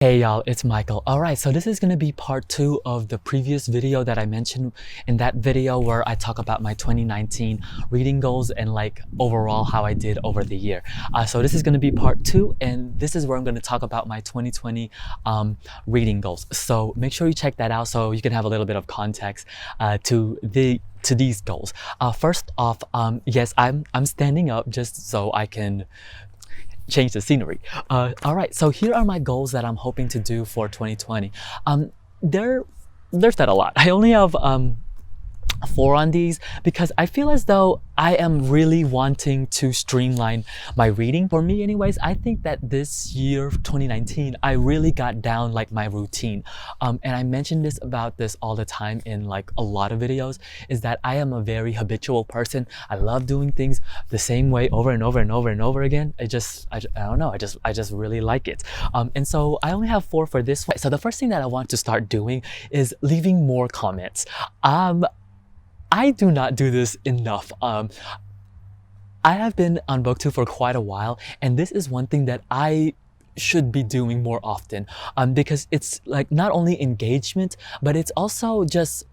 Hey y'all, it's Michael. Alright, so this is going to be part 2 of the previous video that I mentioned in that video where I talk about my 2019 reading goals and like overall how I did over the year. So this is going to be part 2 and this is where I'm going to talk about my 2020 reading goals. So make sure you check that out so you can have a little bit of context to these goals. First off, yes, I'm standing up just so I can change the scenery. All right, so here are my goals that I'm hoping to do for 2020. There's not a lot. I only have 4 on these because I feel as though I am really wanting to streamline my reading. For me anyways, I think that this year, 2019, I really got down like my routine. And I mentioned this all the time in like a lot of videos, is that I am a very habitual person. I love doing things the same way over and over and over and over again. I don't know, I just really like it. And so I only have 4 for this one. So the first thing that I want to start doing is leaving more comments. I do not do this enough. I have been on Booktube for quite a while, and this is one thing that I should be doing more often, because it's like not only engagement, but it's also just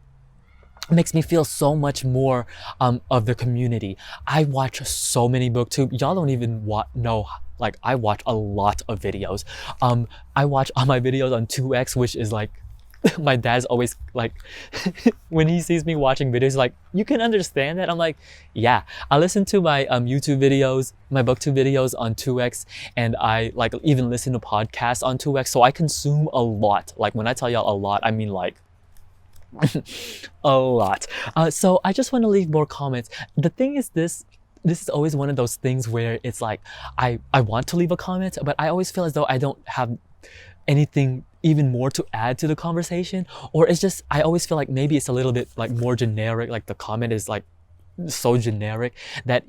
makes me feel so much more of the community. I watch so many Booktube. Y'all don't even know. Like, I watch a lot of videos. I watch all my videos on 2x, which is like, my dad's always like, when he sees me watching videos, like, you can understand that? I'm like, yeah. I listen to my YouTube videos, my Booktube videos on 2x, and I like even listen to podcasts on 2x, so I consume a lot. Like, when I tell y'all a lot, I mean like a lot. So I just want to leave more comments. The thing is, this is always one of those things where it's like, I want to leave a comment, but I always feel as though I don't have anything even more to add to the conversation, or it's just, I always feel like maybe it's a little bit like more generic, like the comment is like so generic that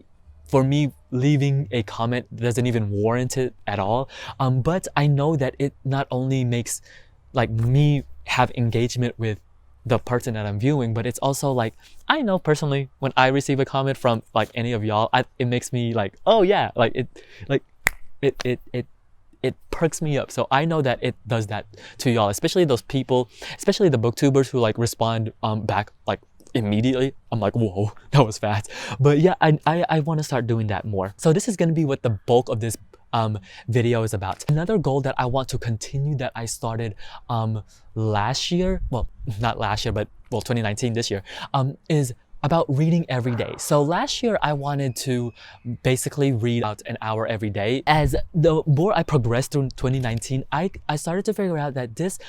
for me leaving a comment doesn't even warrant it at all. But I know that it not only makes like me have engagement with the person that I'm viewing, but it's also like, I know personally when I receive a comment from like any of y'all, it makes me like, oh yeah, like it perks me up. So I know that it does that to y'all, especially those people, especially the booktubers who like respond back like immediately. I'm like, whoa, that was fast. But yeah, I want to start doing that more. So this is going to be what the bulk of this video is about. Another goal that I want to continue that I started last year, well, not last year, but well, 2019, this year, is about reading every day. So last year I wanted to basically read out an hour every day. As the more I progressed through 2019, I started to figure out that this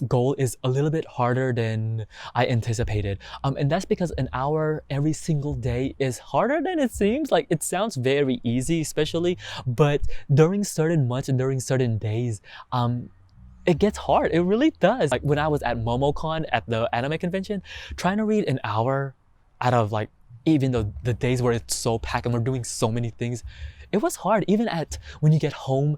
goal is a little bit harder than I anticipated. And that's because an hour every single day is harder than it seems. Like, it sounds very easy, especially, but during certain months and during certain days, it gets hard. It really does. Like when I was at MomoCon at the anime convention, trying to read an hour out of like, even though the days where it's so packed and we're doing so many things, it was hard. Even when you get home,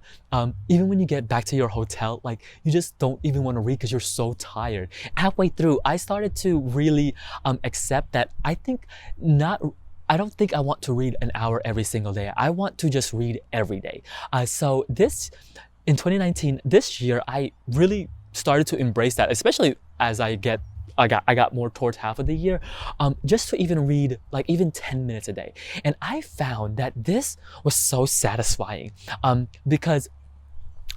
even when you get back to your hotel, like you just don't even want to read because you're so tired. Halfway through, I started to really accept that I don't think I want to read an hour every single day. I want to just read every day. So in 2019, this year, I really started to embrace that, especially as I got more towards half of the year, just to even read like even 10 minutes a day. And I found that this was so satisfying because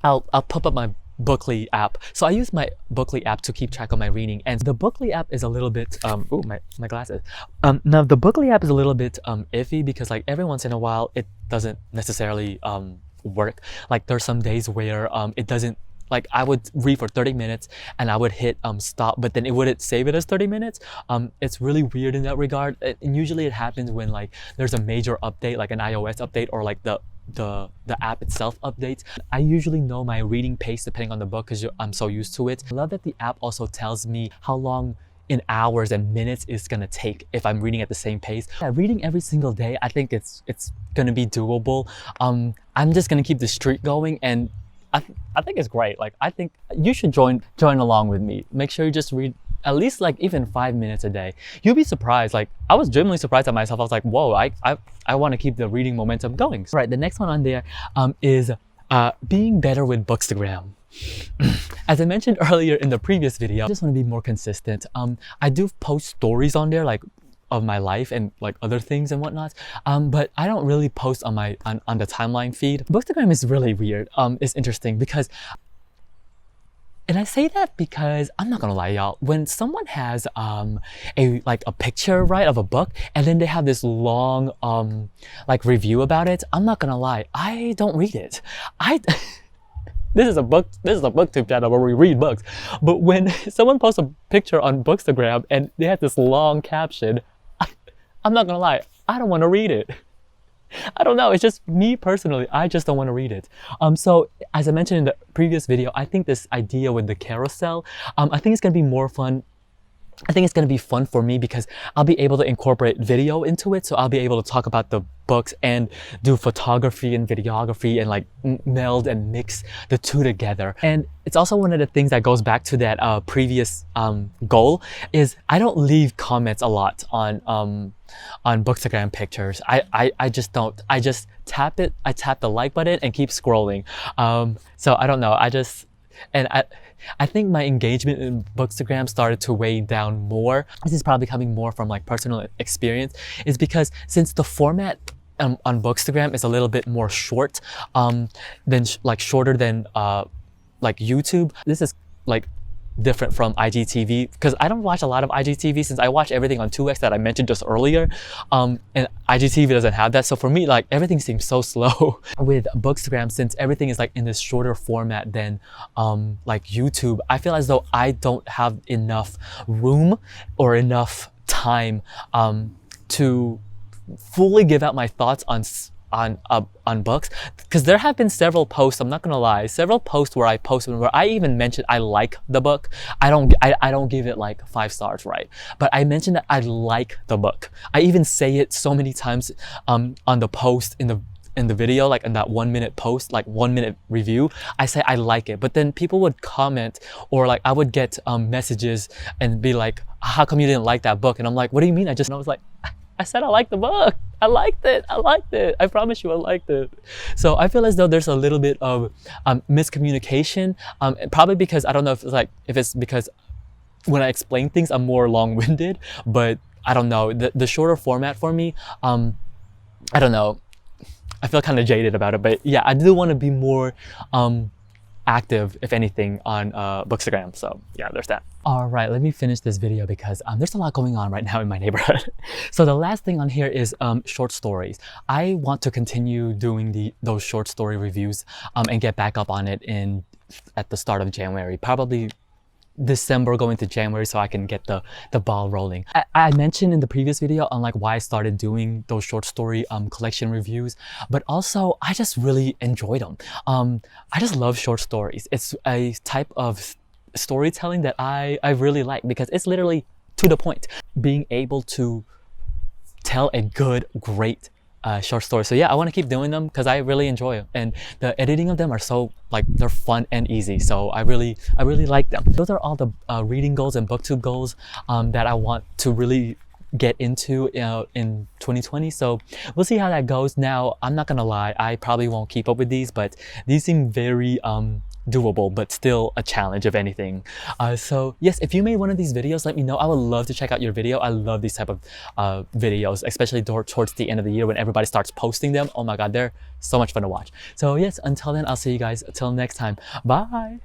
I'll pop up my Bookly app. So I use my Bookly app to keep track of my reading, and the Bookly app is a little bit ooh, my glasses. Now the Bookly app is a little bit iffy because like every once in a while it doesn't necessarily work. Like there's some days where it doesn't, like I would read for 30 minutes and I would hit stop, but then it wouldn't save it as 30 minutes. It's really weird in that regard. And usually it happens when like there's a major update, like an iOS update, or like the app itself updates. I usually know my reading pace depending on the book because I'm so used to it. I love that the app also tells me how long in hours and minutes it's gonna take if I'm reading at the same pace. Yeah, reading every single day, I think it's gonna be doable. I'm just gonna keep the streak going, and I think it's great. Like, I think you should join along with me. Make sure you just read at least like even 5 minutes a day. You'll be surprised. Like, I was genuinely surprised at myself. I was like, whoa, I want to keep the reading momentum going. Right, the next one on there is being better with Bookstagram. As I mentioned earlier in the previous video, I just want to be more consistent. I do post stories on there, like of my life and like other things and whatnot, but I don't really post on my on the timeline feed. Bookstagram is really weird. It's interesting because, and I say that because I'm not gonna lie, y'all, when someone has a picture, right, of a book, and then they have this long like review about it, I'm not gonna lie, I don't read it. This is a booktube channel where we read books. But when someone posts a picture on Bookstagram and they have this long caption, I'm not gonna lie, I don't want to read it. I don't know, it's just me personally, I just don't want to read it. So as I mentioned in the previous video, I think this idea with the carousel, I think it's gonna be more fun. I think it's going to be fun for me because I'll be able to incorporate video into it. So I'll be able to talk about the books and do photography and videography and like meld and mix the two together. And it's also one of the things that goes back to that previous goal is I don't leave comments a lot on Bookstagram pictures. I just don't. I just tap it. I tap the like button and keep scrolling. So I don't know. I think my engagement in Bookstagram started to weigh down more. This is probably coming more from like personal experience, is because since the format on Bookstagram is a little bit more short, shorter than like YouTube. This is like different from IGTV because I don't watch a lot of IGTV since I watch everything on 2x that I mentioned just earlier, and IGTV doesn't have that. So for me, like everything seems so slow with Bookstagram since everything is like in this shorter format than like YouTube. I feel as though I don't have enough room or enough time to fully give out my thoughts on books, because there have been several posts, I'm not gonna lie, several posts where I posted where I even mentioned I like the book. I don't give it like 5 stars, right? But I mentioned that I like the book. I even say it so many times on the post in the video, like in that 1 minute post, like 1 minute review, I say I like it. But then people would comment, or like I would get messages and be like, how come you didn't like that book? And I'm like, what do you mean? I was like, I said I liked the book. I liked it. I promise you I liked it. So I feel as though there's a little bit of miscommunication, probably because I don't know if it's because when I explain things I'm more long-winded, but I don't know, the shorter format for me, I don't know, I feel kind of jaded about it. But yeah, I do want to be more active, if anything, on Bookstagram. So yeah, there's that. All right, let me finish this video because there's a lot going on right now in my neighborhood. So the last thing on here is short stories. I want to continue doing those short story reviews and get back up on it at the start of January, probably December going to January, so I can get the ball rolling. I mentioned in the previous video on like why I started doing those short story collection reviews, but also I just really enjoyed them. I just love short stories. It's a type of storytelling that I really like because it's literally to the point. Being able to tell a good, great short story. So yeah, I want to keep doing them because I really enjoy them, and the editing of them are so like they're fun and easy. So I really like them. Those are all the reading goals and booktube goals that I want to really get into in 2020. So we'll see how that goes. Now, I'm not gonna lie, I probably won't keep up with these, but these seem very doable, but still a challenge if anything. So yes, if you made one of these videos, let me know. I would love to check out your video. I love these type of videos, especially towards the end of the year when everybody starts posting them. Oh my god, they're so much fun to watch. So yes, until then, I'll see you guys until next time. Bye.